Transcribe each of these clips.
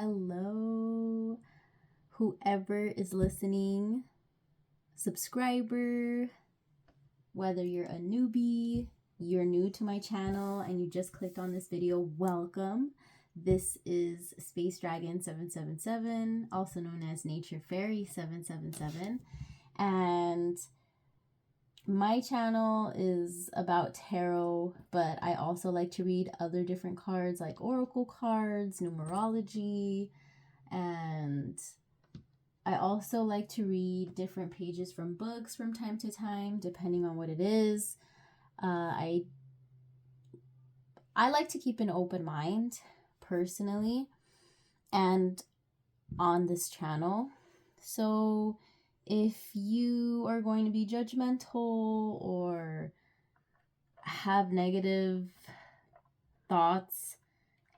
Hello, whoever is listening, subscriber, whether you're a newbie, you're new to my channel, and you just clicked on this video, welcome. This is Space Dragon 777, also known as Nature Fairy 777, and my channel is about tarot, but I also like to read other different cards like oracle cards, numerology, and I also like to read different pages from books from time to time, depending on what it is. I like to keep an open mind, personally, and on this channel. So if you are going to be judgmental or have negative thoughts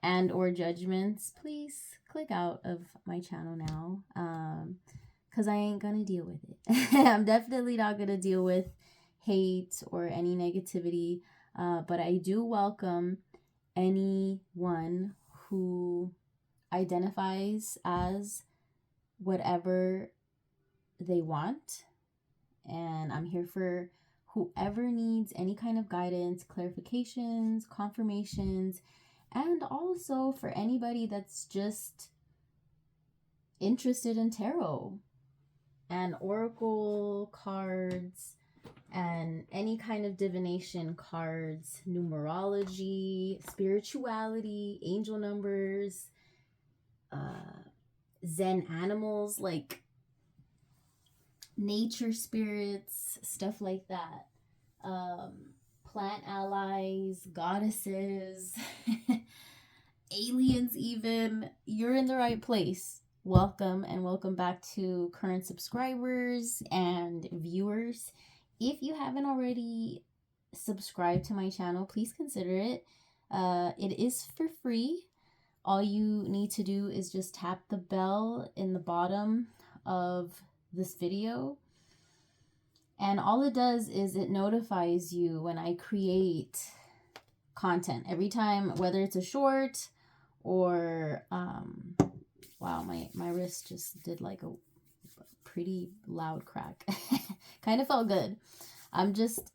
and or judgments, please click out of my channel now, because I ain't gonna deal with it. I'm definitely not gonna deal with hate or any negativity, but I do welcome anyone who identifies as whatever they want, and I'm here for whoever needs any kind of guidance, clarifications, confirmations, and also for anybody that's just interested in tarot and oracle cards and any kind of divination cards, numerology, spirituality, angel numbers, Zen animals like nature spirits, stuff like that, plant allies, goddesses, aliens even. You're in the right place. Welcome, and welcome back to current subscribers and viewers. If you haven't already subscribed to my channel, please consider it. It is for free. All you need to do is just tap the bell in the bottom of this video, and all it does is it notifies you when I create content every time, whether it's a short or wow, my wrist just did like a pretty loud crack. Kind of felt good. I'm just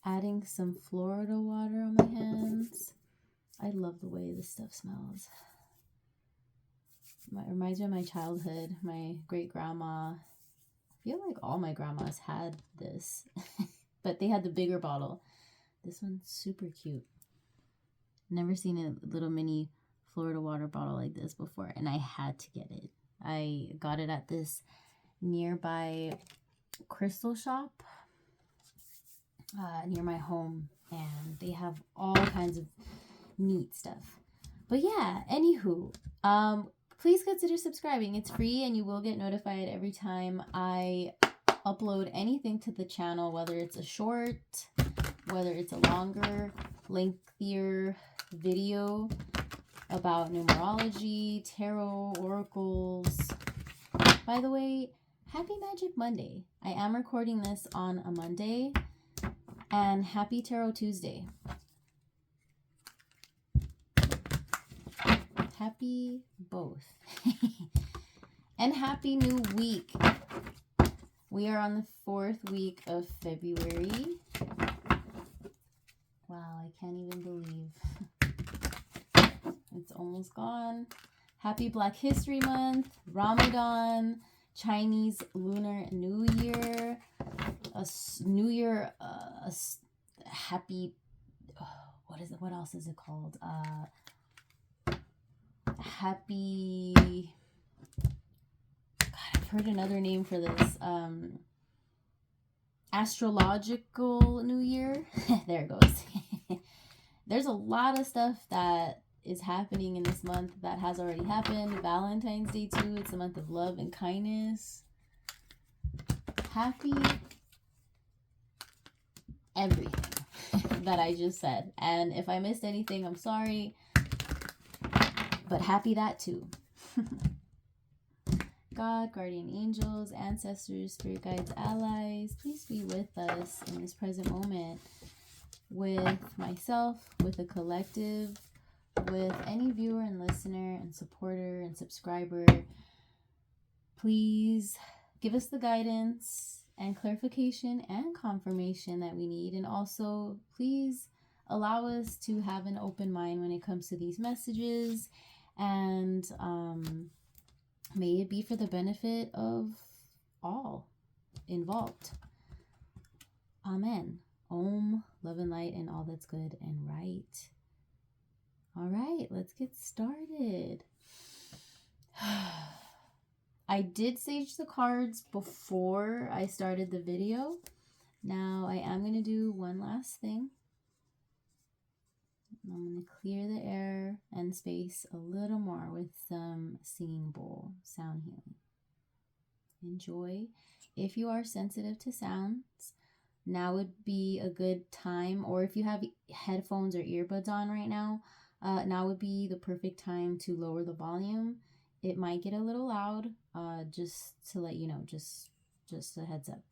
adding some Florida water on my hands. I love the way this stuff smells. It reminds me of my childhood. My great grandma, I feel like all my grandmas had this, but they had the bigger bottle. This one's super cute. Never seen a little mini Florida water bottle like this before, and I had to get it. I got it at this nearby crystal shop near my home, and they have all kinds of neat stuff. But yeah, anywho, please consider subscribing. It's free, and you will get notified every time I upload anything to the channel, whether it's a short, whether it's a longer, lengthier video about numerology, tarot, oracles. By the way, happy Magic Monday. I am recording this on a Monday, and happy Tarot Tuesday. Happy both. And happy new week. We are on the 4th week of February. Wow, I can't even believe it's almost gone. Happy Black History Month, Ramadan, Chinese Lunar New Year, happy, what else is it called? Happy, God, I've heard another name for this, astrological New Year. There it goes. There's a lot of stuff that is happening in this month that has already happened. Valentine's Day too. It's a month of love and kindness. Happy everything that I just said. And if I missed anything, I'm sorry. But happy that too. God, guardian angels, ancestors, spirit guides, allies, please be with us in this present moment, with myself, with the collective, with any viewer and listener and supporter and subscriber, please give us the guidance and clarification and confirmation that we need. And also, please allow us to have an open mind when it comes to these messages. And may it be for the benefit of all involved. Amen. Om, love and light, and all that's good and right. All right, let's get started. I did sage the cards before I started the video. Now I am going to do one last thing. I'm going to clear the air and space a little more with some singing bowl sound healing. Enjoy. If you are sensitive to sounds, now would be a good time, or if you have headphones or earbuds on right now, now would be the perfect time to lower the volume. It might get a little loud, just to let you know, just a heads up.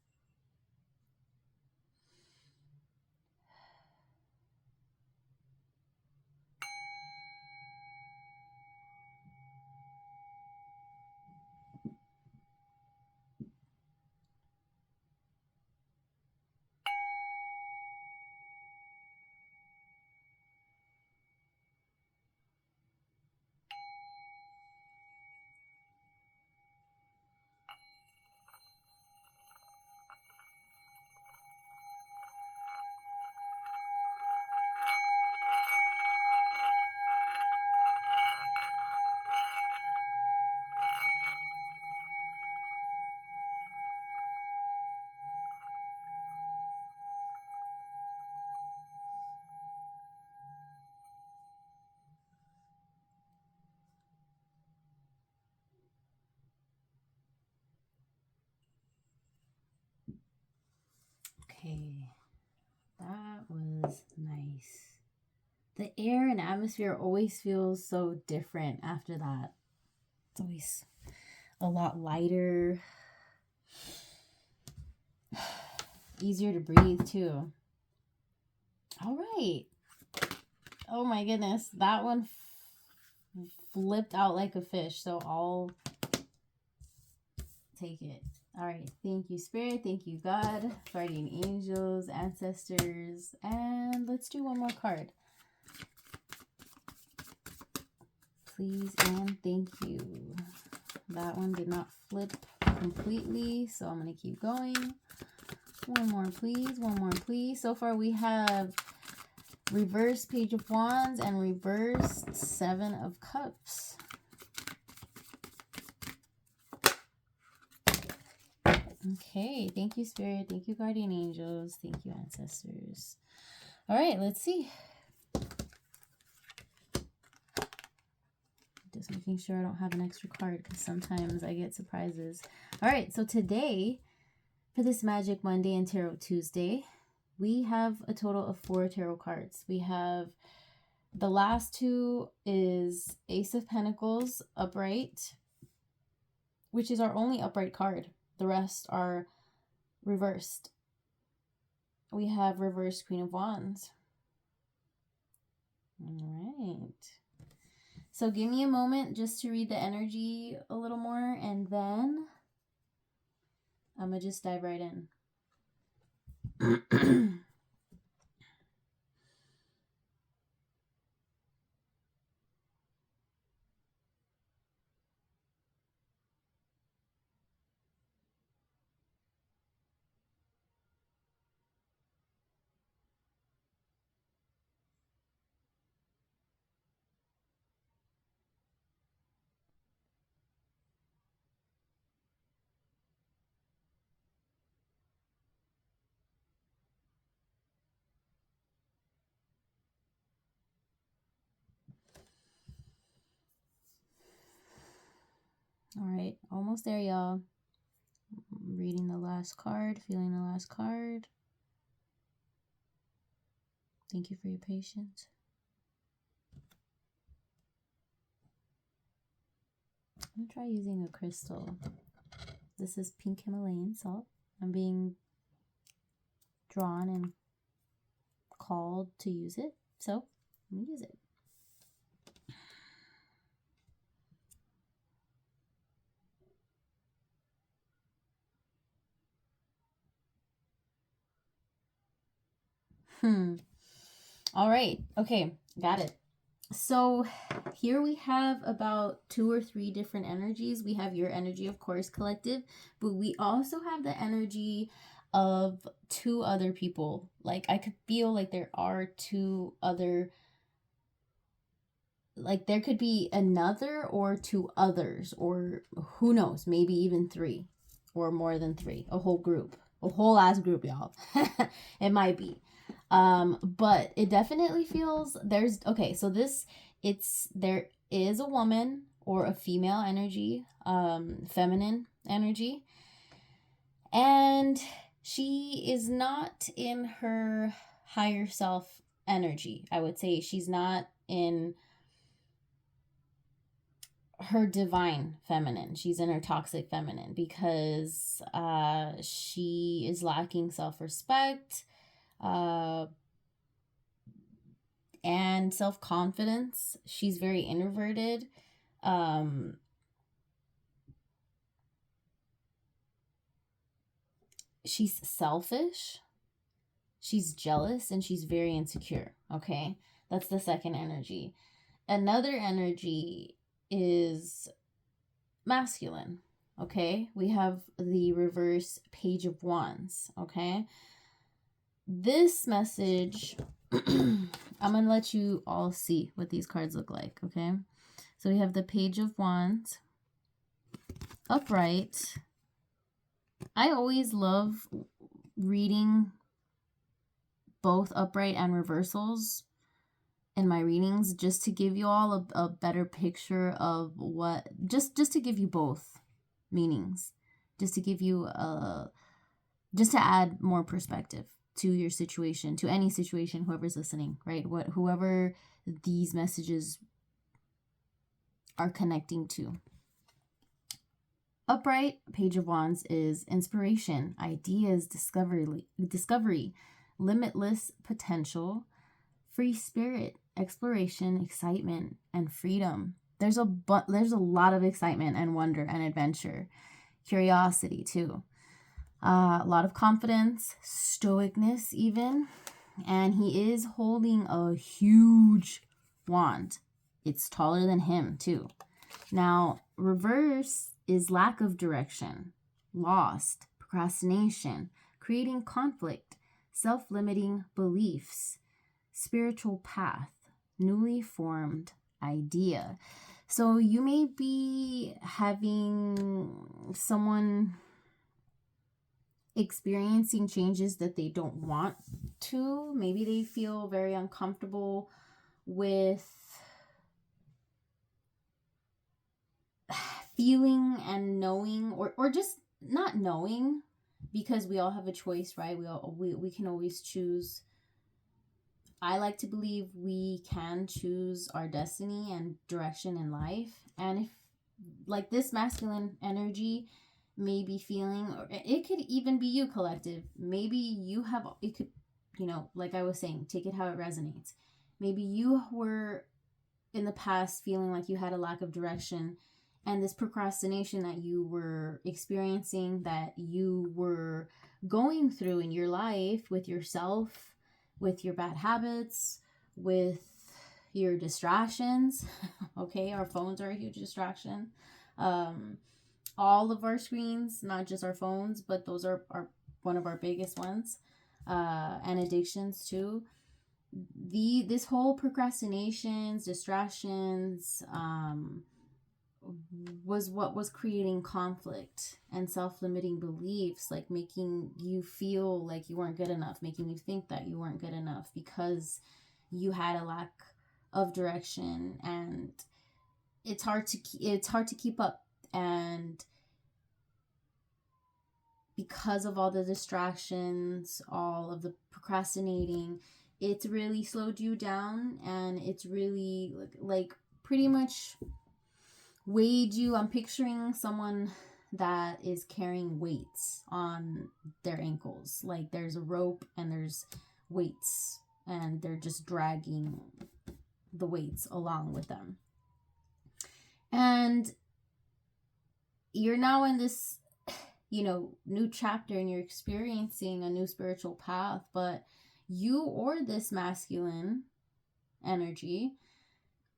Okay, that was nice. The air and atmosphere always feels so different after that. It's always a lot lighter, easier to breathe too. All right. Oh my goodness, that one flipped out like a fish, so I'll take it. All right, thank you, Spirit. Thank you, God, guardian angels, ancestors, and let's do one more card. Please and thank you. That one did not flip completely, so I'm going to keep going. One more, please. One more, please. So far, we have reverse Page of Wands and reversed Seven of Cups. Okay, thank you, Spirit. Thank you, guardian angels. Thank you, ancestors. All right, let's see. Just making sure I don't have an extra card because sometimes I get surprises. All right, so today, for this Magic Monday and Tarot Tuesday, we have a total of 4 tarot cards. We have the last two is Ace of Pentacles upright, which is our only upright card. The rest are reversed. We have reversed Queen of Wands. All right. So give me a moment just to read the energy a little more, and then I'm going to just dive right in. All right, almost there, y'all. Reading the last card, feeling the last card. Thank you for your patience. I'm going to try using a crystal. This is pink Himalayan salt. I'm being drawn and called to use it, so I'm going to use it. All right. Okay. Got it. So here we have about 2 or 3 different energies. We have your energy, of course, collective, but we also have the energy of 2 other people. Like I could feel like there are 2 other, like there could be another or 2 others, or who knows, maybe even 3 or more than 3, a whole group, a whole ass group, y'all. It might be. But it definitely feels there's okay, so this it's there is a woman or a female energy, feminine energy, and she is not in her higher self energy. I would say she's not in her divine feminine. She's in her toxic feminine because she is lacking self-respect, uh, and self-confidence. She's very introverted. Um, she's selfish. She's jealous, and she's very insecure. Okay, that's the second energy. Another energy is masculine. Okay, we have the reverse Page of Wands. Okay, this message, I'm gonna let you all see what these cards look like. Okay, so we have the Page of Wands upright. I always love reading both upright and reversals in my readings, just to give you all a better picture of what, just to give you both meanings, just to give you just to add more perspective to your situation, to any situation, whoever's listening, right? Whoever these messages are connecting to. Upright Page of Wands is inspiration, ideas, discovery, limitless potential, free spirit, exploration, excitement, and freedom. There's a lot of excitement and wonder and adventure, curiosity too. A lot of confidence, stoicness even, and he is holding a huge wand. It's taller than him too. Now, reverse is lack of direction, lost, procrastination, creating conflict, self-limiting beliefs, spiritual path, newly formed idea. So you may be having someone experiencing changes that they don't want to. Maybe they feel very uncomfortable with feeling and knowing, or just not knowing, because we all have a choice, right? We can always choose. I like to believe we can choose our destiny and direction in life. And if, like, this masculine energy may be feeling, or it could even be you, collective, maybe you have, it could, like I was saying, take it how it resonates. Maybe you were in the past feeling like you had a lack of direction, and this procrastination that you were experiencing, that you were going through in your life with yourself, with your bad habits, with your distractions. Okay, our phones are a huge distraction. All of our screens, not just our phones, but those are one of our biggest ones, and addictions too. This whole procrastinations, distractions, was what was creating conflict and self-limiting beliefs, like making you feel like you weren't good enough, making you think that you weren't good enough because you had a lack of direction, and it's hard to keep up. And because of all the distractions, all of the procrastinating, it's really slowed you down, and it's really like pretty much weighed you. I'm picturing someone that is carrying weights on their ankles. Like there's a rope and there's weights, and they're just dragging the weights along with them. And you're now in this, new chapter, and you're experiencing a new spiritual path, but you or this masculine energy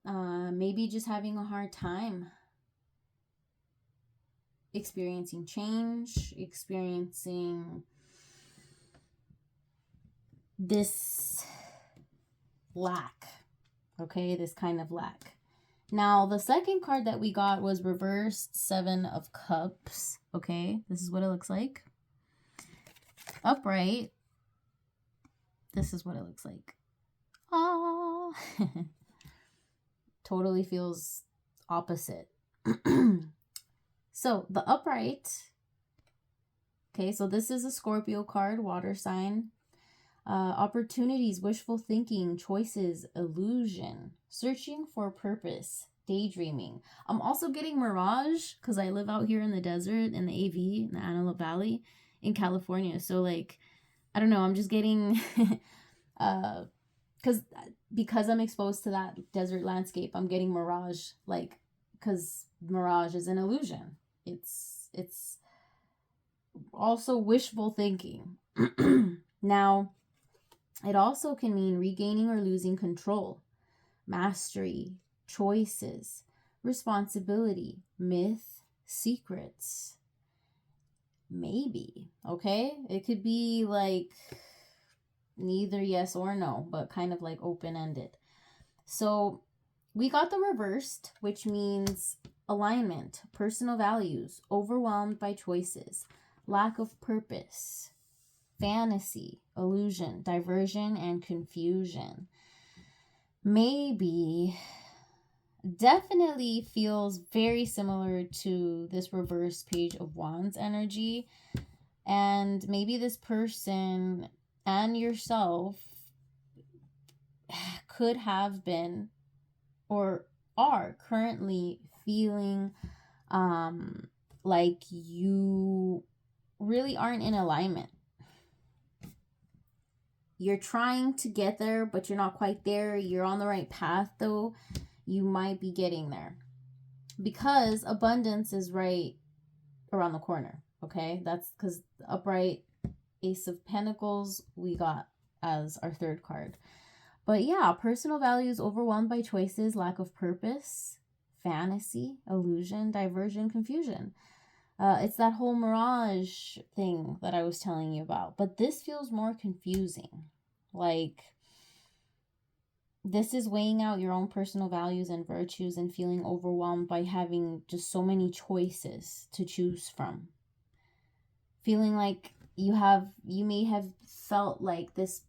maybe just having a hard time experiencing change, experiencing this lack, okay, this kind of lack. Now, the second card that we got was reversed Seven of Cups, okay? This is what it looks like. Upright, this is what it looks like. Ah, totally feels opposite. So, the upright, okay, so this is a Scorpio card, water sign. Opportunities, wishful thinking, choices, illusion, searching for purpose, daydreaming. I'm also getting mirage because I live out here in the desert in the AV, in the Antelope Valley in California. So like, I don't know, I'm just getting, because I'm exposed to that desert landscape, I'm getting mirage, like, because mirage is an illusion. It's also wishful thinking. Now, it also can mean regaining or losing control, mastery, choices, responsibility, myth, secrets. Maybe, okay? It could be like neither yes or no, but kind of like open-ended. So we got the reversed, which means alignment, personal values, overwhelmed by choices, lack of purpose, fantasy, illusion, diversion, and confusion. Maybe, definitely feels very similar to this reverse Page of Wands energy. And maybe this person and yourself could have been or are currently feeling like you really aren't in alignment. You're trying to get there, but you're not quite there. You're on the right path, though. You might be getting there. Because abundance is right around the corner, okay? That's because the upright Ace of Pentacles we got as our third card. But yeah, personal values overwhelmed by choices, lack of purpose, fantasy, illusion, diversion, confusion. It's that whole mirage thing that I was telling you about. But this feels more confusing. Like, this is weighing out your own personal values and virtues and feeling overwhelmed by having just so many choices to choose from. Feeling like you may have felt like this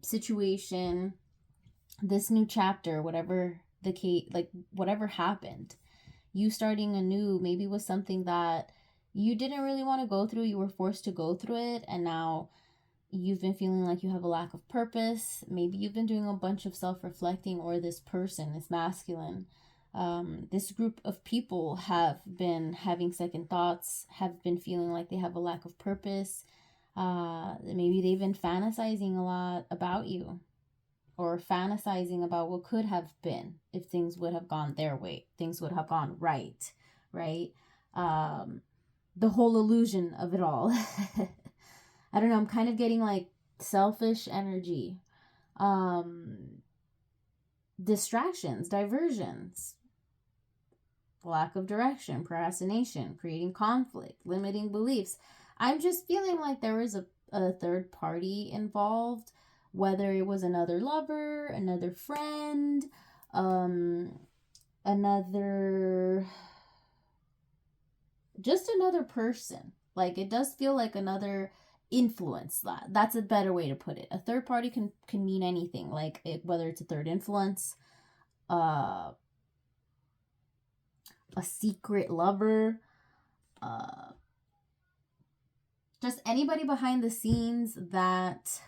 situation, this new chapter, whatever the case, like whatever happened, you starting anew maybe was something that you didn't really want to go through. You were forced to go through it, and now you've been feeling like you have a lack of purpose. Maybe you've been doing a bunch of self-reflecting, or this person, this masculine, this group of people have been having second thoughts, have been feeling like they have a lack of purpose. Maybe they've been fantasizing a lot about you, or fantasizing about what could have been if things would have gone their way, things would have gone right? The whole illusion of it all. I don't know, I'm kind of getting like selfish energy, distractions, diversions, lack of direction, procrastination, creating conflict, limiting beliefs. I'm just feeling like there was a third party involved, whether it was another lover, another friend, just another person. Like, it does feel like another influence. That's a better way to put it. A third party can mean anything, like whether it's a third influence, a secret lover, just anybody behind the scenes that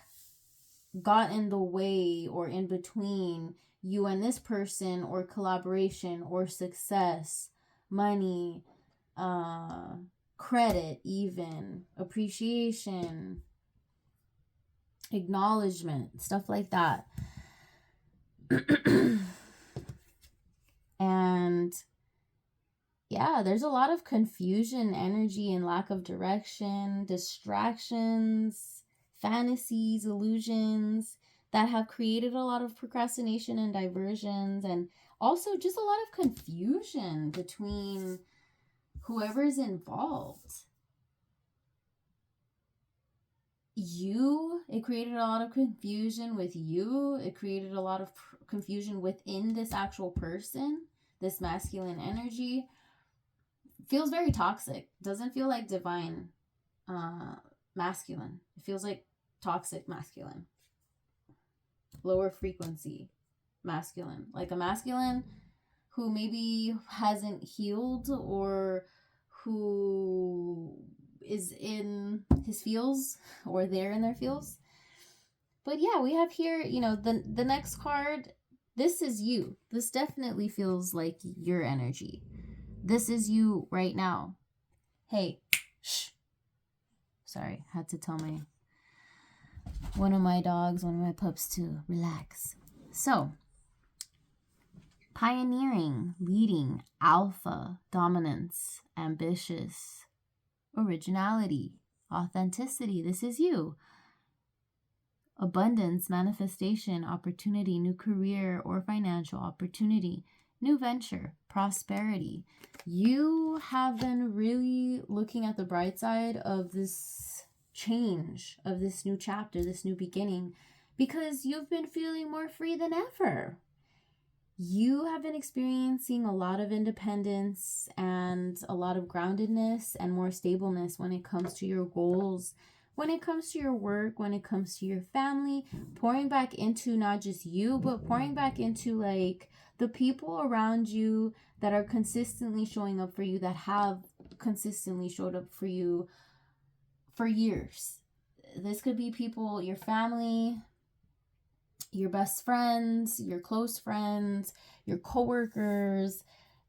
got in the way or in between you and this person, or collaboration, or success, money, credit, even appreciation, acknowledgement, stuff like that. And yeah, there's a lot of confusion, energy, and lack of direction, distractions, fantasies, illusions that have created a lot of procrastination and diversions, and also just a lot of confusion between whoever's involved. It created a lot of confusion with you. It created a lot of confusion within this actual person. This masculine energy feels very toxic. Doesn't feel like divine masculine. It feels like toxic masculine. Lower frequency masculine. Like a masculine who maybe hasn't healed, or who is in his feels, or they're in their feels. But yeah, we have here, the next card. This is you. This definitely feels like your energy. This is you right now. Hey, shh. Sorry, had to tell one of my pups to relax. So, pioneering, leading, alpha, dominance, ambitious, originality, authenticity. This is you. Abundance, manifestation, opportunity, new career or financial opportunity, new venture, prosperity. You have been really looking at the bright side of this change, of this new chapter, this new beginning, because you've been feeling more free than ever. You have been experiencing a lot of independence and a lot of groundedness and more stableness when it comes to your goals, when it comes to your work, when it comes to your family, pouring back into not just you, but pouring back into like the people around you that are consistently showing up for you, that have consistently showed up for you for years. This could be people, your family, your best friends, your close friends, your coworkers.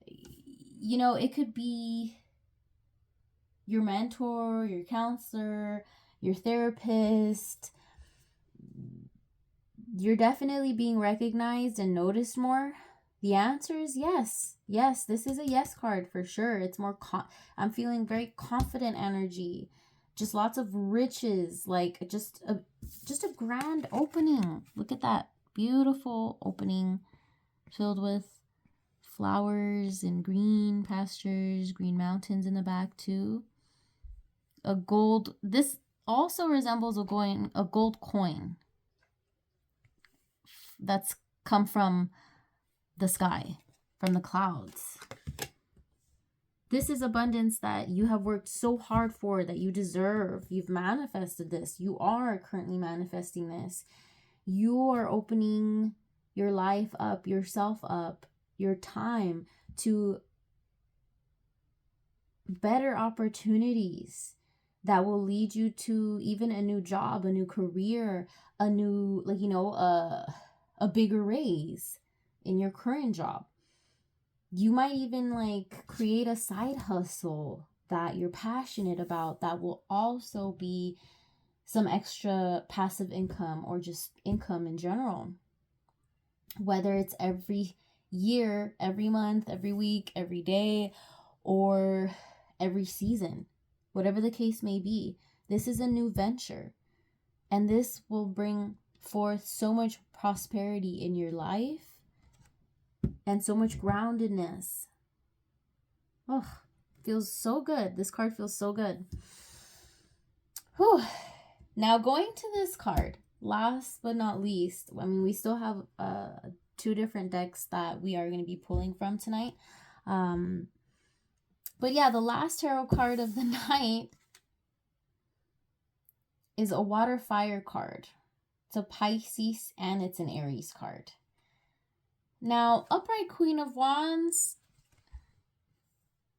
It could be your mentor, your counselor, your therapist. You're definitely being recognized and noticed more. The answer is yes. Yes, this is a yes card for sure. It's more, I'm feeling very confident energy. Just lots of riches, like just a grand opening. Look at that beautiful opening filled with flowers and green pastures, green mountains in the back too. This also resembles a gold coin that's come from the sky, from the clouds. This is abundance that you have worked so hard for, that you deserve. You've manifested this. You are currently manifesting this. You are opening your life up, yourself up, your time to better opportunities that will lead you to even a new job, a new career, a new, a bigger raise in your current job. You might even create a side hustle that you're passionate about that will also be some extra passive income, or just income in general. Whether it's every year, every month, every week, every day, or every season, whatever the case may be, this is a new venture. And this will bring forth so much prosperity in your life and so much groundedness. Oh, feels so good. This card feels so good. Whew. Now going to this card, last but not least, we still have 2 different decks that we are going to be pulling from tonight. But yeah, the last tarot card of the night is a water fire card. It's a Pisces and it's an Aries card. Now, upright Queen of Wands,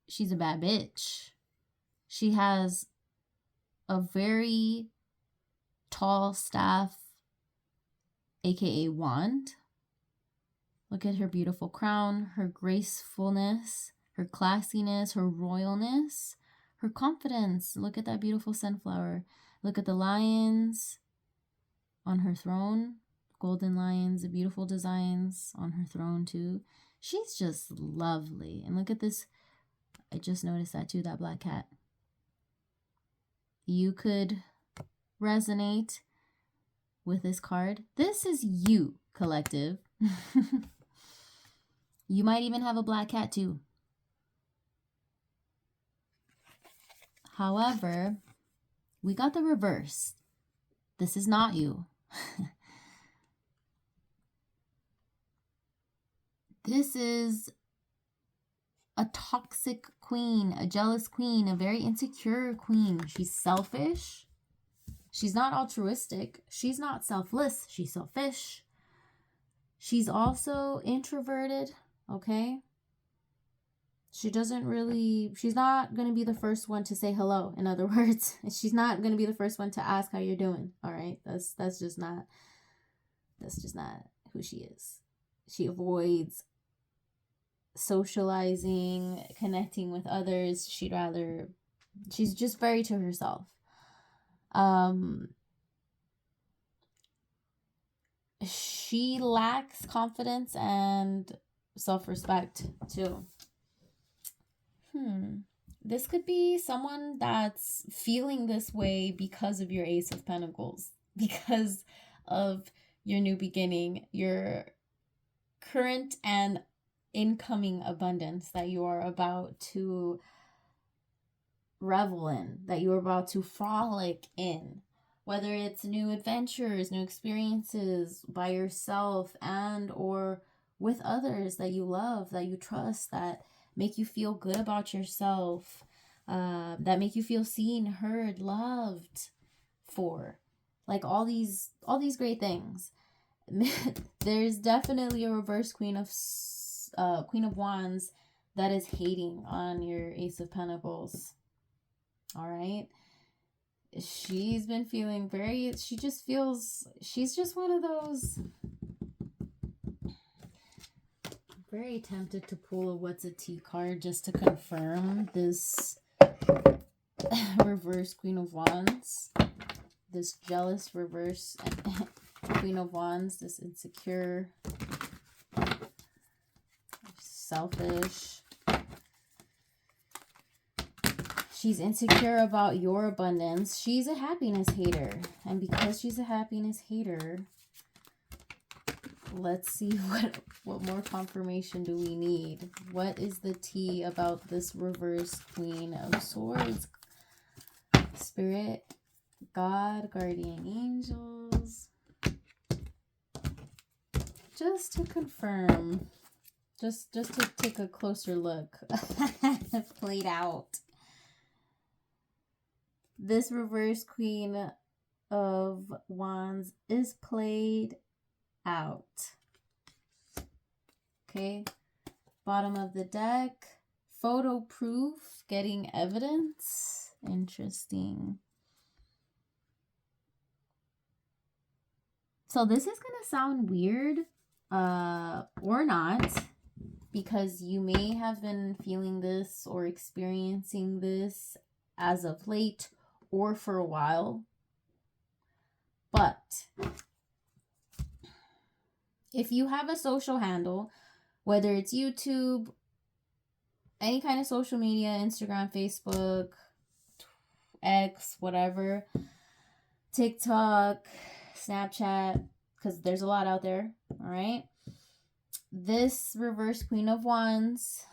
she's a bad bitch. She has a very tall staff, aka wand. Look at her beautiful crown, her gracefulness, her classiness, her royalness, her confidence. Look at that beautiful sunflower. Look at the lions on her throne. Golden lions, the beautiful designs on her throne too. She's just lovely. And look at this. I just noticed that too, that black cat. You could resonate with this card. This is you, collective. You might even have a black cat too. However, we got the reverse. This is not you. This is a toxic queen, a jealous queen, a very insecure queen. She's selfish. She's not altruistic. She's not selfless. She's selfish. She's also introverted, okay? She's not going to be the first one to say hello, in other words. She's not going to be the first one to ask how you're doing, all right? That's just not who she is. She avoids socializing, connecting with others. She's just very to herself. She lacks confidence and self-respect too. This could be someone that's feeling this way because of your Ace of Pentacles, because of your new beginning, your current and incoming abundance that you are about to revel in, that you are about to frolic in. Whether it's new adventures, new experiences by yourself and or with others that you love, that you trust, that make you feel good about yourself, that make you feel seen, heard, loved for. Like all these great things. There's definitely a reverse Queen of Wands that is hating on your Ace of Pentacles. All right. She's been feeling she's just one of those. Very tempted to pull a What's a Tea card just to confirm this reverse Queen of Wands. This jealous reverse Queen of Wands. This insecure, selfish. She's insecure about your abundance. She's a happiness hater. And because she's a happiness hater, let's see what more confirmation do we need. What is the tea about this reverse Queen of Swords? Spirit, God, guardian angels. Just to confirm. Just to take a closer look. Played out. This reverse Queen of Wands is played out. Okay. Bottom of the deck. Photo proof. Getting evidence. Interesting. So this is going to sound weird. Or not. Because you may have been feeling this or experiencing this as of late or for a while. But if you have a social handle, whether it's YouTube, any kind of social media, Instagram, Facebook, X, whatever, TikTok, Snapchat, because there's a lot out there, all right? This reverse Queen of Wands,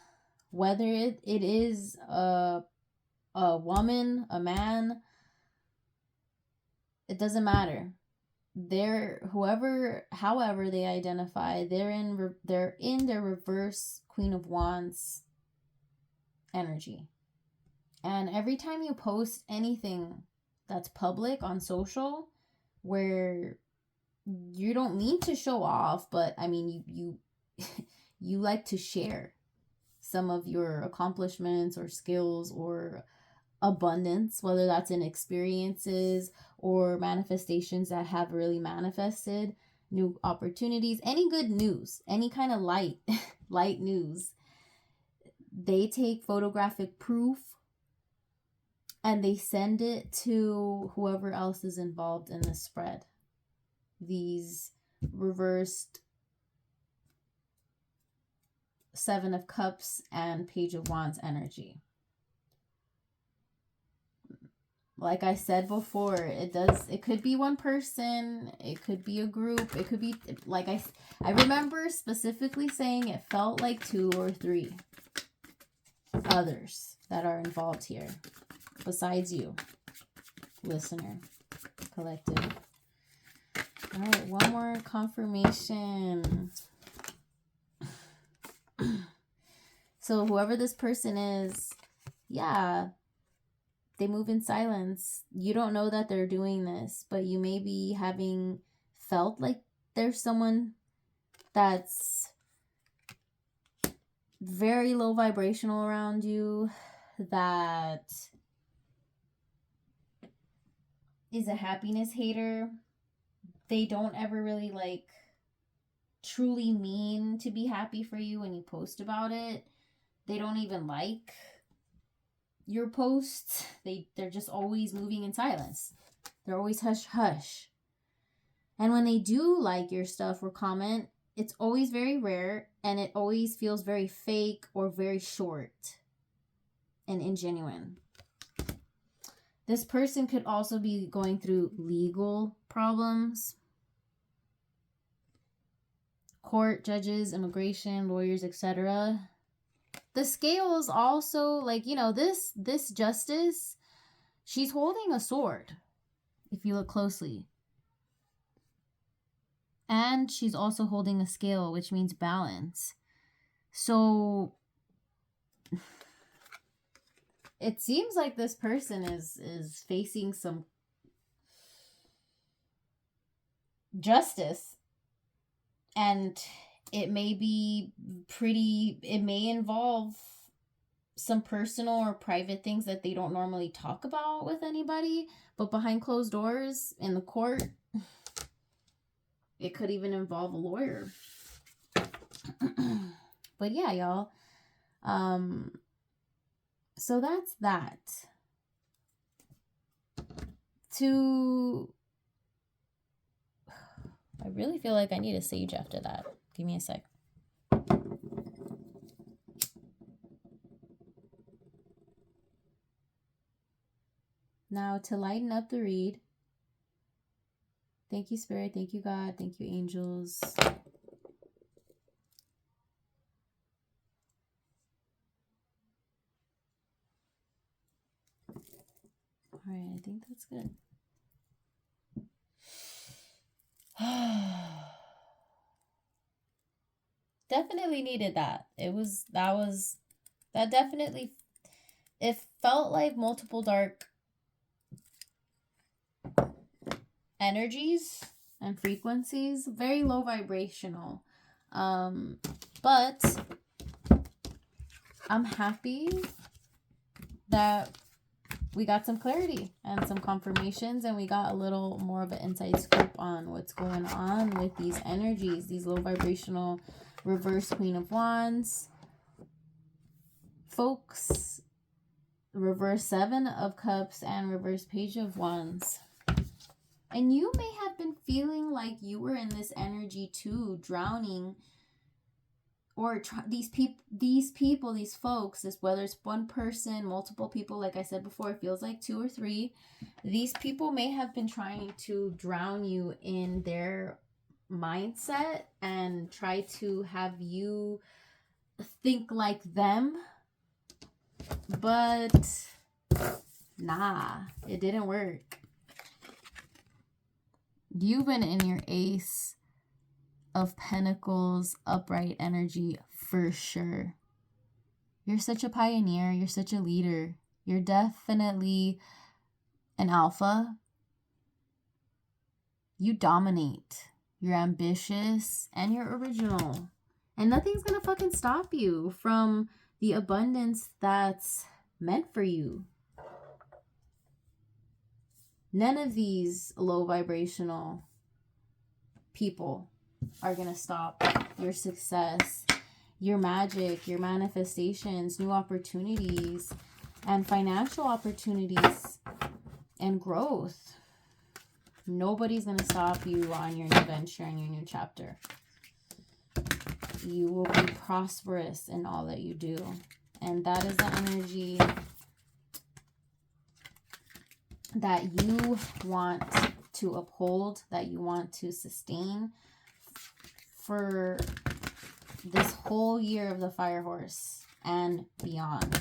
whether it is a woman, a man, it doesn't matter. However they identify, they're in their reverse Queen of Wands energy. And every time you post anything that's public on social, where you don't need to show off, but I mean you like to share some of your accomplishments or skills or abundance, whether that's in experiences or manifestations that have really manifested, new opportunities, any good news, any kind of light news. They take photographic proof and they send it to whoever else is involved in the spread. These reversed Seven of Cups and Page of Wands energy. like I said before, it could be one person, it could be a group, it could be, like I remember specifically saying it felt like 2 or 3 others that are involved here, besides you, listener, collective. All right, one more confirmation. So whoever this person is, yeah, they move in silence. You don't know that they're doing this, but you may be having felt like there's someone that's very low vibrational around you, that is a happiness hater. They don't ever really like truly mean to be happy for you when you post about it. They don't even like your posts. They're just always moving in silence. They're always hush hush. And when they do like your stuff or comment, it's always very rare, and it always feels very fake or very short and ingenuine. This person could also be going through legal problems. Court, judges, immigration, lawyers, etc. The scales also, like, you know, this justice, she's holding a sword, if you look closely. And she's also holding a scale, which means balance. So it seems like this person is facing some justice, and it may involve some personal or private things that they don't normally talk about with anybody, but behind closed doors in the court, it could even involve a lawyer. But yeah, y'all. So that's that. I really feel like I need a sage after that. Give me a sec. Now, to lighten up the read, thank you, Spirit. Thank you, God. Thank you, angels. All right, I think that's good. Definitely needed that. That definitely, it felt like multiple dark energies and frequencies, very low vibrational. But I'm happy that we got some clarity and some confirmations, and we got a little more of an inside scoop on what's going on with these energies, these low vibrational reverse Queen of Wands folks, reverse Seven of Cups, and reverse Page of Wands. And you may have been feeling like you were in this energy too, drowning, or these folks, whether it's one person, multiple people, like I said before, it feels like 2 or 3. These people may have been trying to drown you in their mindset and try to have you think like them, but nah, it didn't work. You've been in your Ace of Pentacles upright energy for sure. You're such a pioneer. You're such a leader. You're definitely an alpha. You dominate. You're ambitious and you're original. And nothing's gonna fucking stop you from the abundance that's meant for you. None of these low vibrational people are going to stop your success, your magic, your manifestations, new opportunities, and financial opportunities and growth. Nobody's going to stop you on your new venture and your new chapter. You will be prosperous in all that you do. And that is the energy that you want to uphold, that you want to sustain for this whole year of the fire horse and beyond.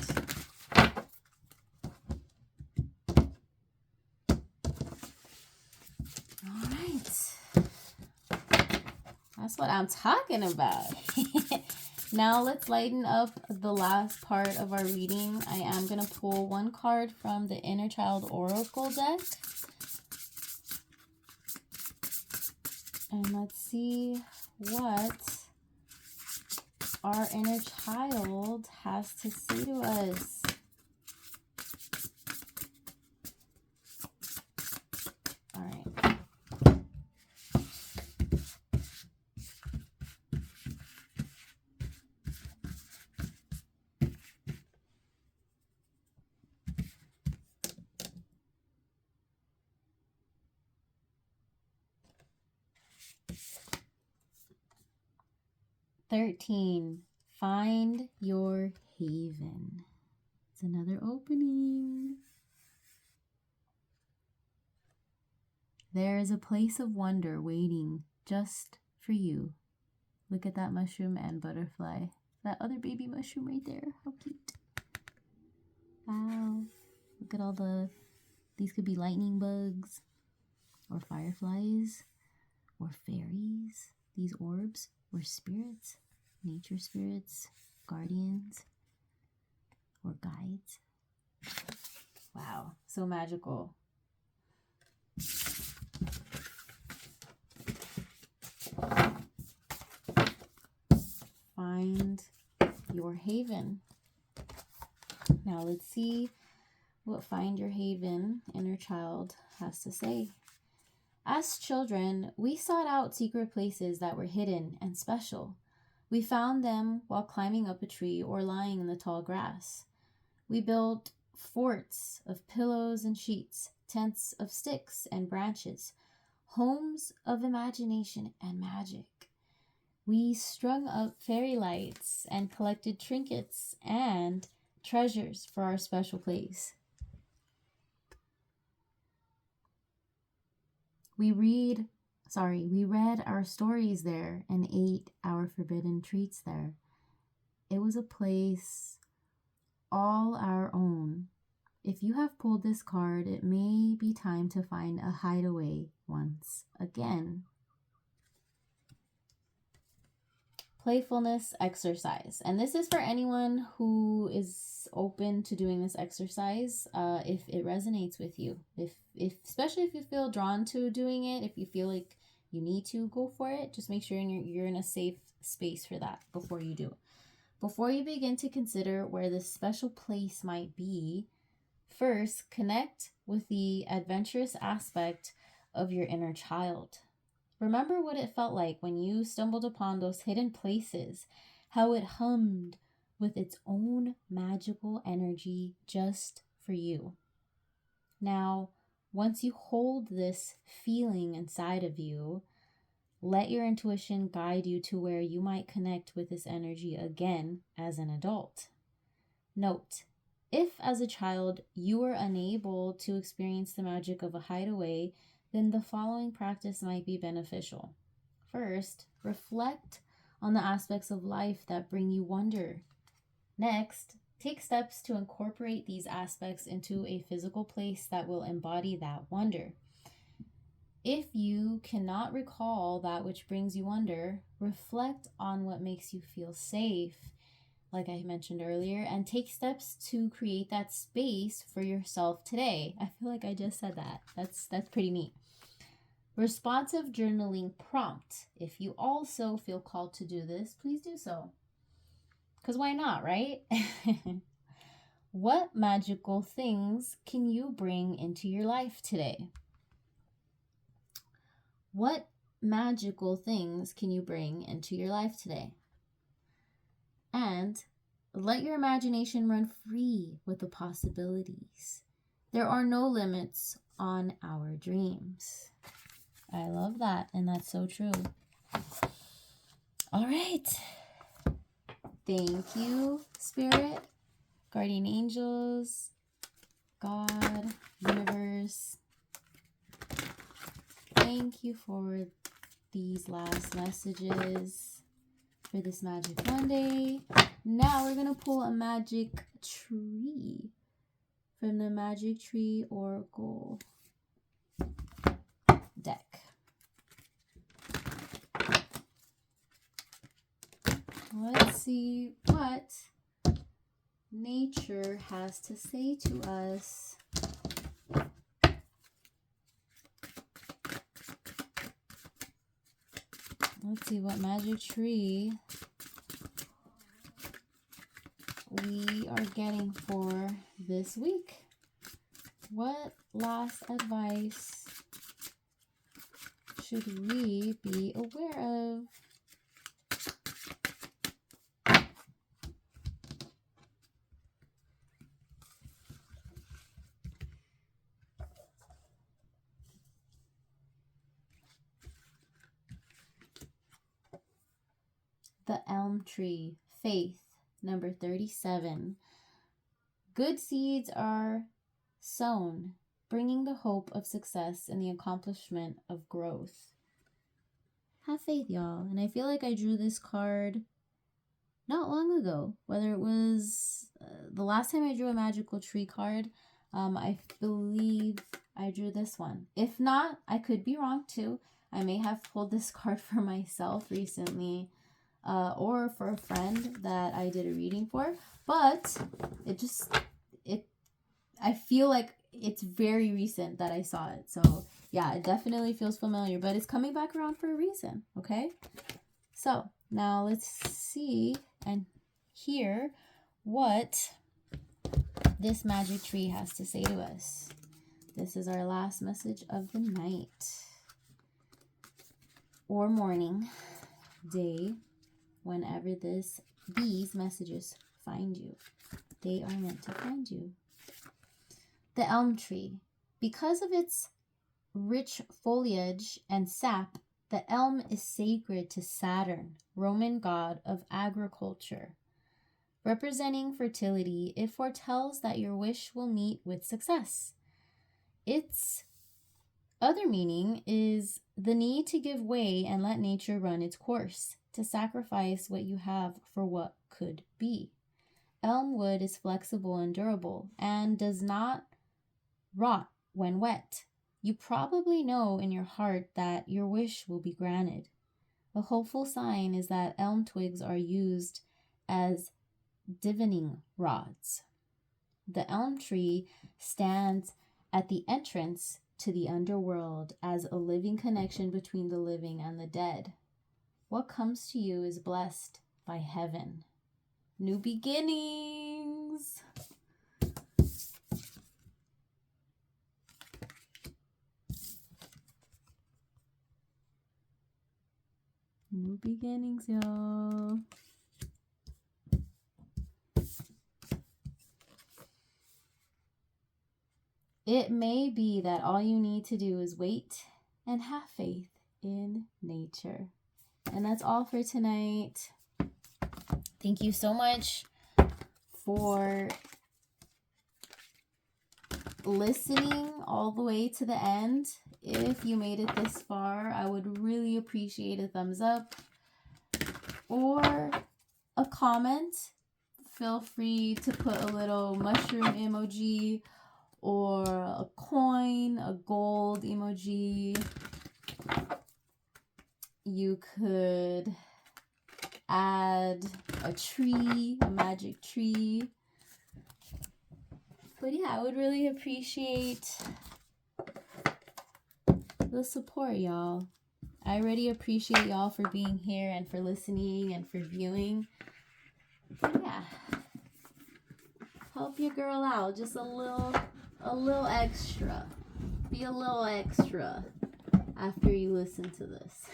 All right. That's what I'm talking about. Now let's lighten up the last part of our reading. I am going to pull one card from the Inner Child Oracle deck. And let's see what our inner child has to say to us. All right. Find your haven. It's another opening. There is a place of wonder waiting just for you. Look at that mushroom and butterfly. That other baby mushroom right there. How cute. Wow. Look at all these could be lightning bugs or fireflies or fairies. These orbs or spirits, nature spirits, guardians, or guides. Wow, so magical. Find your haven. Now let's see what Find Your Haven inner child has to say. As children, we sought out secret places that were hidden and special. We found them while climbing up a tree or lying in the tall grass. We built forts of pillows and sheets, tents of sticks and branches, homes of imagination and magic. We strung up fairy lights and collected trinkets and treasures for our special place. We read our stories there and ate our forbidden treats there. It was a place all our own. If you have pulled this card, it may be time to find a hideaway once again. Playfulness exercise. And this is for anyone who is open to doing this exercise, if it resonates with you. If especially if you feel drawn to doing it, if you feel like you need to go for it, just make sure you're in a safe space for that before you do. Before you begin to consider where this special place might be, first connect with the adventurous aspect of your inner child. Remember what it felt like when you stumbled upon those hidden places, how it hummed with its own magical energy just for you. Now, once you hold this feeling inside of you, let your intuition guide you to where you might connect with this energy again as an adult. Note, if as a child you were unable to experience the magic of a hideaway, then the following practice might be beneficial. First, reflect on the aspects of life that bring you wonder. Next, take steps to incorporate these aspects into a physical place that will embody that wonder. If you cannot recall that which brings you wonder, reflect on what makes you feel safe, like I mentioned earlier, and take steps to create that space for yourself today. I feel like I just said that. That's pretty neat. Responsive journaling prompt. If you also feel called to do this, please do so. Because why not, right? What magical things can you bring into your life today? What magical things can you bring into your life today? And let your imagination run free with the possibilities. There are no limits on our dreams. I love that, and that's so true. All right. Thank you, Spirit, Guardian Angels, God, universe, thank you for these last messages for this Magic Monday. Now we're going to pull a magic tree from the Magic Tree Oracle deck. Let's see what nature has to say to us. Let's see what magic tree we are getting for this week. What last advice should we be aware of? The elm tree, faith, number 37. Good seeds are sown, bringing the hope of success and the accomplishment of growth. Have faith, y'all. And I feel like I drew this card not long ago. Whether it was the last time I drew a magical tree card, I believe I drew this one. If not, I could be wrong too. I may have pulled this card for myself recently. Or for a friend that I did a reading for, but I feel like it's very recent that I saw it. So yeah, it definitely feels familiar, but it's coming back around for a reason. Okay. So now let's see and hear what this magic tree has to say to us. This is our last message of the night or morning, day. Whenever these messages find you, they are meant to find you. The elm tree. Because of its rich foliage and sap, the elm is sacred to Saturn, Roman god of agriculture. Representing fertility, it foretells that your wish will meet with success. Its other meaning is the need to give way and let nature run its course, to sacrifice what you have for what could be. Elm wood is flexible and durable and does not rot when wet. You probably know in your heart that your wish will be granted. A hopeful sign is that elm twigs are used as divining rods. The elm tree stands at the entrance to the underworld as a living connection between the living and the dead. What comes to you is blessed by heaven. New beginnings. New beginnings, y'all. It may be that all you need to do is wait and have faith in nature. And that's all for tonight. Thank you so much for listening all the way to the end. If you made it this far, I would really appreciate a thumbs up or a comment. Feel free to put a little mushroom emoji or a coin, a gold emoji. You could add a tree, a magic tree. But yeah, I would really appreciate the support, y'all. I already appreciate y'all for being here and for listening and for viewing. But yeah, help your girl out. Just a little extra. Be a little extra after you listen to this.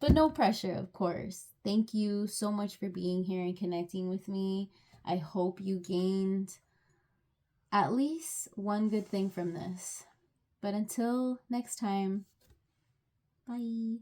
But no pressure, of course. Thank you so much for being here and connecting with me. I hope you gained at least one good thing from this. But until next time, bye.